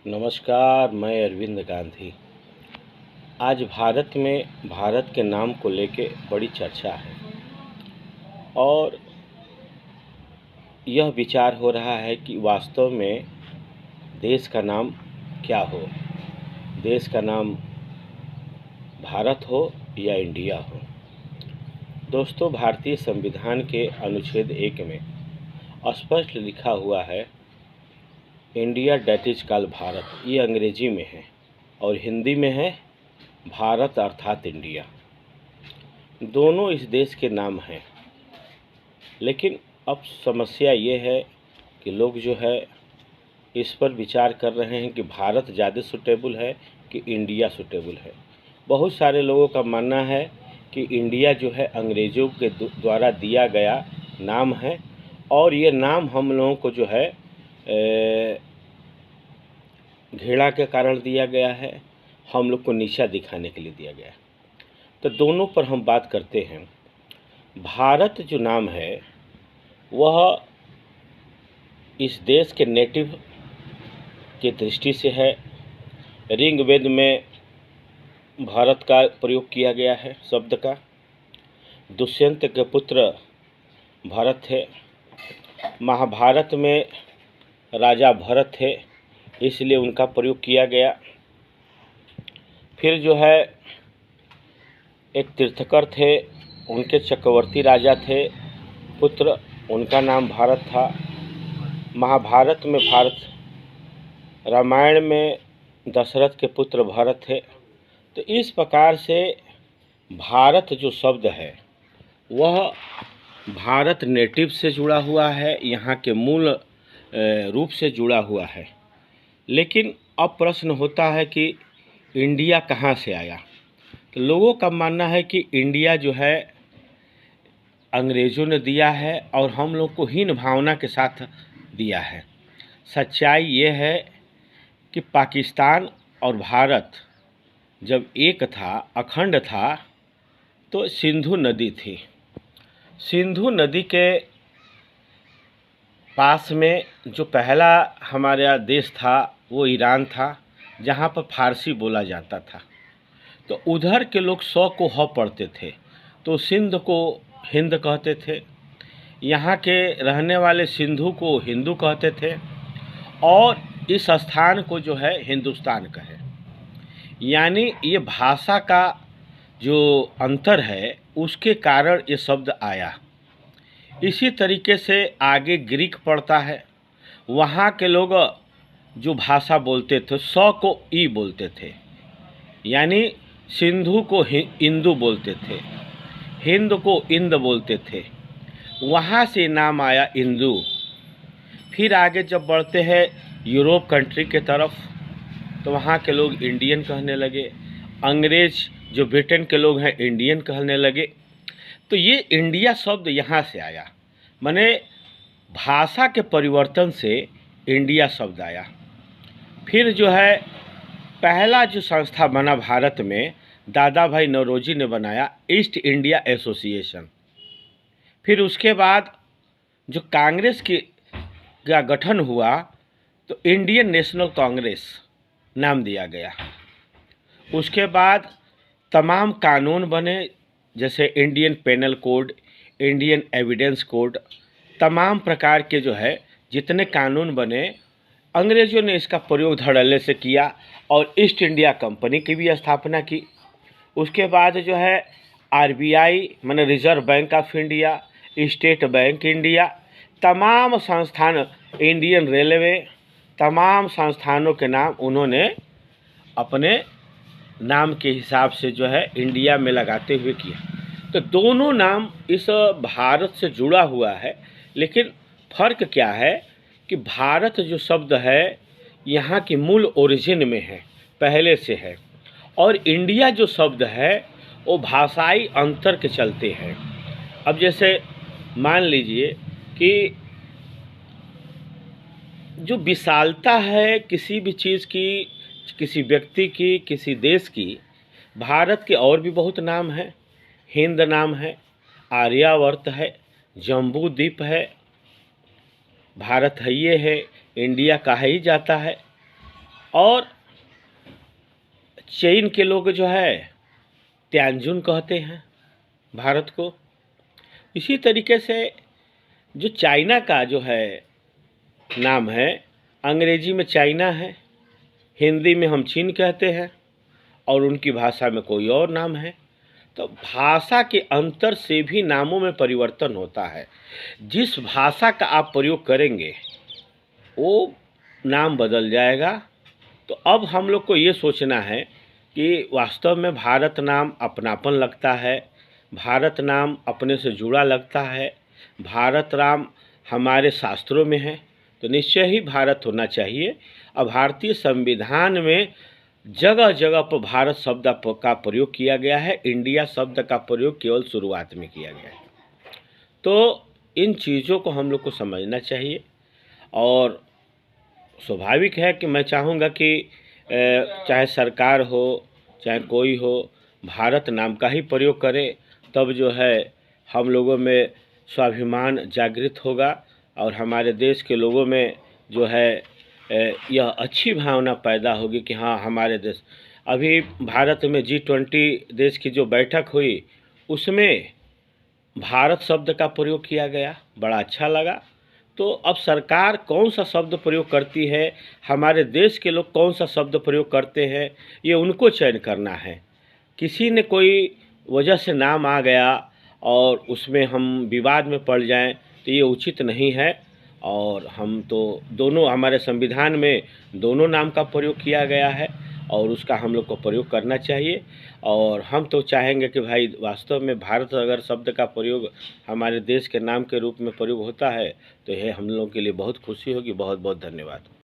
नमस्कार, मैं अरविंद गांधी। आज भारत में भारत के नाम को लेके बड़ी चर्चा है और यह विचार हो रहा है कि वास्तव में देश का नाम क्या हो। देश का नाम भारत हो या इंडिया हो। दोस्तों, भारतीय संविधान के अनुच्छेद 1 में स्पष्ट लिखा हुआ है, India that is called Bharat. ये अंग्रेजी में है और हिंदी में है भारत अर्थात इंडिया। दोनों इस देश के नाम हैं, लेकिन अब समस्या ये है कि लोग जो है इस पर विचार कर रहे हैं कि भारत ज़्यादा सूटेबल है कि इंडिया सूटेबल है। बहुत सारे लोगों का मानना है कि इंडिया जो है अंग्रेज़ों के द्वारा दिया गया नाम है और ये नाम हम लोगों को जो है घृणा के कारण दिया गया है, हम लोग को नीचा दिखाने के लिए दिया गया है। तो दोनों पर हम बात करते हैं। भारत जो नाम है वह इस देश के नेटिव की दृष्टि से है। ऋग्वेद में भारत का प्रयोग किया गया है शब्द का। दुष्यंत के पुत्र भरत थे। महाभारत में राजा भरत थे, इसलिए उनका प्रयोग किया गया। फिर जो है एक तीर्थकर थे, उनके चक्रवर्ती राजा थे पुत्र, उनका नाम भारत था। महाभारत में भारत, रामायण में दशरथ के पुत्र भरत थे। तो इस प्रकार से भारत जो शब्द है वह भारत नेटिव से जुड़ा हुआ है, यहाँ के मूल रूप से जुड़ा हुआ है। लेकिन अब प्रश्न होता है कि इंडिया कहाँ से आया। तो लोगों का मानना है कि इंडिया जो है अंग्रेज़ों ने दिया है और हम लोग को हीन भावना के साथ दिया है। सच्चाई ये है कि पाकिस्तान और भारत जब एक था, अखंड था, तो सिंधु नदी थी। सिंधु नदी के पास में जो पहला हमारा देश था वो ईरान था, जहाँ पर फारसी बोला जाता था। तो उधर के लोग सौ को ह पढ़ते थे, तो सिंध को हिंद कहते थे। यहाँ के रहने वाले सिंधु को हिंदू कहते थे और इस स्थान को जो है हिंदुस्तान कहे। यानी ये भाषा का जो अंतर है उसके कारण ये शब्द आया। इसी तरीके से आगे ग्रीक पड़ता है। वहाँ के लोग जो भाषा बोलते थे सौ को ई बोलते थे, यानी सिंधु को इंदु बोलते थे, हिंद को इंद बोलते थे। वहाँ से नाम आया इंदु। फिर आगे जब बढ़ते हैं यूरोप कंट्री के तरफ, तो वहाँ के लोग इंडियन कहने लगे। अंग्रेज़ जो ब्रिटेन के लोग हैं इंडियन कहने लगे। तो ये इंडिया शब्द यहाँ से आया, माने भाषा के परिवर्तन से इंडिया शब्द आया। फिर जो है पहला जो संस्था बना भारत में, दादा भाई नौरोजी ने बनाया, ईस्ट इंडिया एसोसिएशन। फिर उसके बाद जो कांग्रेस का गठन हुआ तो इंडियन नेशनल कांग्रेस नाम दिया गया। उसके बाद तमाम कानून बने, जैसे Indian penal code, Indian evidence code, तमाम प्रकार के जो है जितने कानून बने, अंग्रेज़ों ने इसका प्रयोग धड़ल्ले से किया और ईस्ट इंडिया कंपनी की भी स्थापना की। उसके बाद जो है आरबीआई माने reserve bank of India, state bank India, तमाम संस्थान, इंडियन रेलवे, तमाम संस्थानों के नाम उन्होंने अपने नाम के हिसाब से जो है इंडिया में लगाते हुए किया। तो दोनों नाम इस भारत से जुड़ा हुआ है, लेकिन फ़र्क क्या है कि भारत जो शब्द है यहाँ की मूल ओरिजिन में है, पहले से है, और इंडिया जो शब्द है वो भाषाई अंतर के चलते हैं। अब जैसे मान लीजिए कि जो विशालता है किसी भी चीज़ की, किसी व्यक्ति की, किसी देश की, भारत के और भी बहुत नाम हैं। हिंद नाम है, आर्यावर्त है, जम्बू द्वीप है, भारत है, ये है, इंडिया कहा ही जाता है। और चीन के लोग जो है त्यांजुन कहते हैं भारत को। इसी तरीके से जो चाइना का जो है नाम है, अंग्रेजी में चाइना है, हिंदी में हम चीन कहते हैं और उनकी भाषा में कोई और नाम है। तो भाषा के अंतर से भी नामों में परिवर्तन होता है। जिस भाषा का आप प्रयोग करेंगे वो नाम बदल जाएगा। तो अब हम लोग को ये सोचना है कि वास्तव में भारत नाम अपनापन लगता है, भारत नाम अपने से जुड़ा लगता है, भारत नाम हमारे शास्त्रों में है, तो निश्चय ही भारत होना चाहिए। और भारतीय संविधान में जगह जगह पर भारत शब्द का प्रयोग किया गया है, इंडिया शब्द का प्रयोग केवल शुरुआत में किया गया है। तो इन चीज़ों को हम लोग को समझना चाहिए और स्वाभाविक है कि मैं चाहूँगा कि चाहे सरकार हो चाहे कोई हो, भारत नाम का ही प्रयोग करे, तब जो है हम लोगों में स्वाभिमान जागृत होगा और हमारे देश के लोगों में जो है यह अच्छी भावना पैदा होगी कि हाँ हमारे देश। अभी भारत में G20 देश की जो बैठक हुई उसमें भारत शब्द का प्रयोग किया गया, बड़ा अच्छा लगा। तो अब सरकार कौन सा शब्द प्रयोग करती है, हमारे देश के लोग कौन सा शब्द प्रयोग करते हैं, ये उनको चयन करना है। किसी ने कोई वजह से नाम आ गया और उसमें हम विवाद में पड़ जाएं तो ये उचित नहीं है। और हम तो दोनों, हमारे संविधान में दोनों नाम का प्रयोग किया गया है और उसका हम लोग को प्रयोग करना चाहिए। और हम तो चाहेंगे कि भाई वास्तव में भारत अगर शब्द का प्रयोग हमारे देश के नाम के रूप में प्रयोग होता है तो यह हम लोगों के लिए बहुत खुशी होगी। बहुत बहुत धन्यवाद।